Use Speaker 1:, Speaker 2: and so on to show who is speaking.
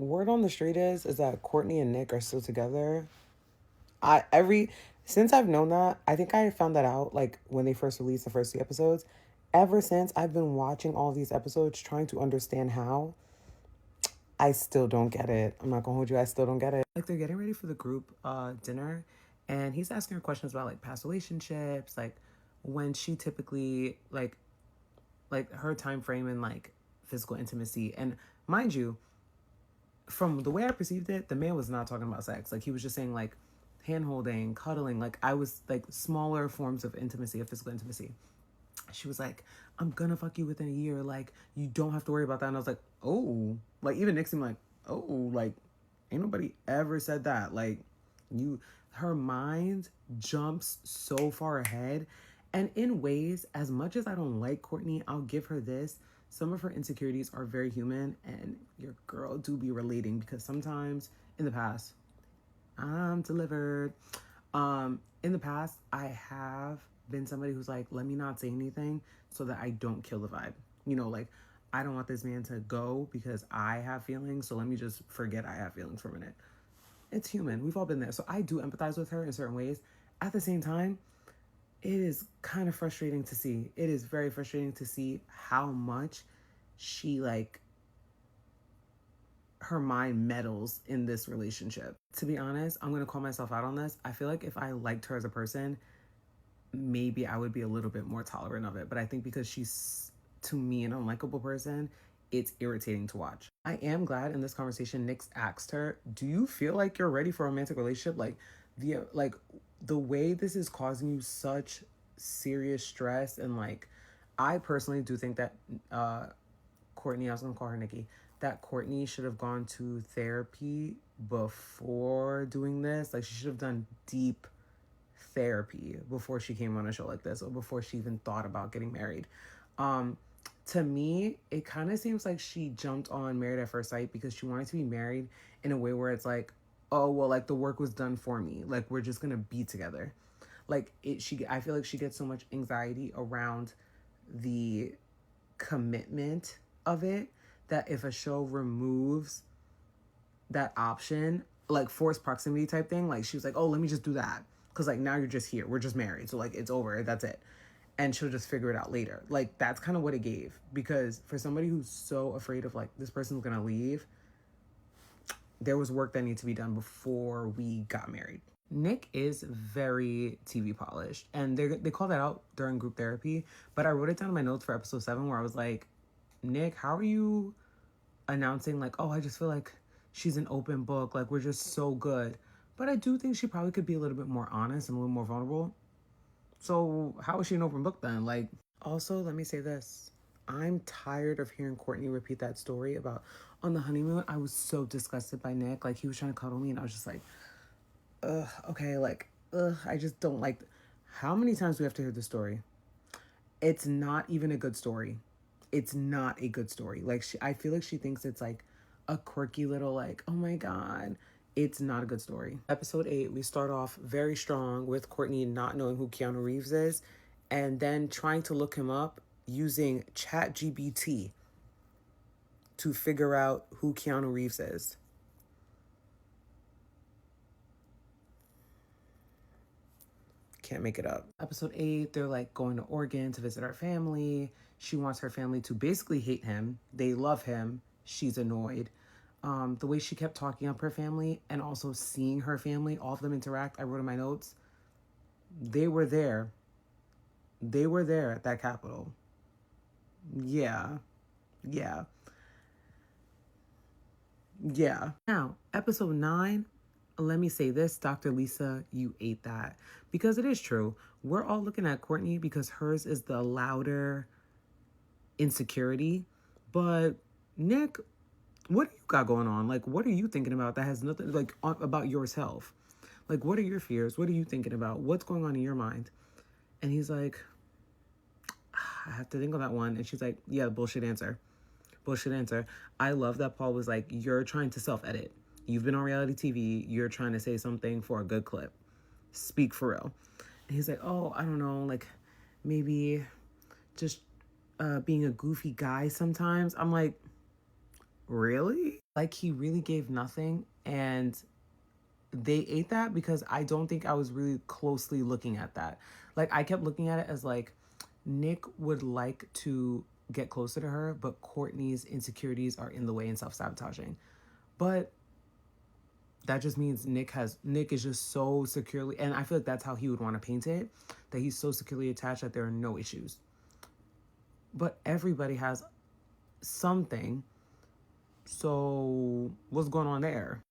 Speaker 1: Word on the street is that Courtney and Nick are still together. Since I've known that, I think I found that out like when they first released the first 2 episodes. Ever since I've been watching all these episodes trying to understand how, I still don't get it. I'm not gonna hold you, I still don't get it. Like they're getting ready for the group dinner and he's asking her questions about like past relationships, like when she typically like her time frame and like physical intimacy. And mind you, from the way I perceived it, the man was not talking about sex. Like he was just saying like hand holding, cuddling, like I was like smaller forms of intimacy, of physical intimacy. She was like, I'm gonna fuck you within a year. Like, you don't have to worry about that. And I was like, oh, like even Nick seemed like, oh, like ain't nobody ever said that. Like her mind jumps so far ahead. And in ways, as much as I don't like Courtney, I'll give her this. Some of her insecurities are very human, and your girl do be relating because sometimes in the past, I'm delivered. In the past, I have been somebody who's like, let me not say anything so that I don't kill the vibe. You know, like, I don't want this man to go because I have feelings, so let me just forget I have feelings for a minute. It's human. We've all been there. So I do empathize with her in certain ways. At the same time, it is kind of frustrating to see. It is very frustrating to see how much she like her mind meddles in this relationship. To be honest, I'm going to call myself out on this. I feel like if I liked her as a person, maybe I would be a little bit more tolerant of it. But I think because she's, to me, an unlikable person, it's irritating to watch. I am glad in this conversation, Nick asked her, do you feel like you're ready for a romantic relationship? Like the way this is causing you such serious stress. And like, I personally do think that Courtney, I was gonna call her Nikki, that Courtney should have gone to therapy before doing this. Like she should have done deep therapy before she came on a show like this or before she even thought about getting married. To me, it kind of seems like she jumped on Married at First Sight because she wanted to be married in a way where it's like, oh, well, like the work was done for me. Like we're just gonna be together. Like I feel like she gets so much anxiety around the commitment of it that if a show removes that option, like forced proximity type thing, like she was like, oh, let me just do that because like now you're just here, we're just married, so like it's over, that's it, and she'll just figure it out later. Like that's kind of what it gave, because for somebody who's so afraid of like this person's gonna leave, there was work that needed to be done before we got married. Nick is very TV polished, and they call that out during group therapy. But I wrote it down in my notes for episode 7 where I was like, Nick, how are you announcing like, oh, I just feel like she's an open book, like we're just so good. But I do think she probably could be a little bit more honest and a little more vulnerable. So how is she an open book then? Like, also, let me say this. I'm tired of hearing Courtney repeat that story about on the honeymoon. I was so disgusted by Nick. Like he was trying to cuddle me and I was just like, ugh, okay, like, ugh, I just don't like. How many times do we have to hear this story? It's not even a good story. It's not a good story. Like, I feel like she thinks it's like a quirky little, like, oh my God. It's not a good story. Episode 8, we start off very strong with Courtney not knowing who Keanu Reeves is and then trying to look him up using ChatGPT to figure out who Keanu Reeves is. Can't make it up. Episode 8, they're like going to Oregon to visit our family. She wants her family to basically hate him. They love him. She's annoyed. The way she kept talking up her family and also seeing her family, all of them interact, I wrote in my notes, they were there. They were there at that Capitol. Yeah. Yeah. Yeah. Now, episode 9, let me say this, Dr. Lisa, you ate that. Because it is true. We're all looking at Courtney because hers is the louder insecurity. But Nick, what do you got going on? Like, what are you thinking about that has nothing, like, about yourself? Like, what are your fears? What are you thinking about? What's going on in your mind? And he's like, I have to think on that one. And she's like, yeah, bullshit answer. Bullshit answer. I love that Paul was like, you're trying to self-edit. You've been on reality TV. You're trying to say something for a good clip. Speak for real. And he's like, oh, I don't know. Like, maybe just being a goofy guy sometimes. I'm like, really? Like, he really gave nothing, and they ate that because I don't think I was really closely looking at that. Like, I kept looking at it as like Nick would like to get closer to her, but Courtney's insecurities are in the way and self-sabotaging. But that just means Nick is just so securely, and I feel like that's how he would want to paint it, that he's so securely attached that there are no issues. But everybody has something. So what's going on there?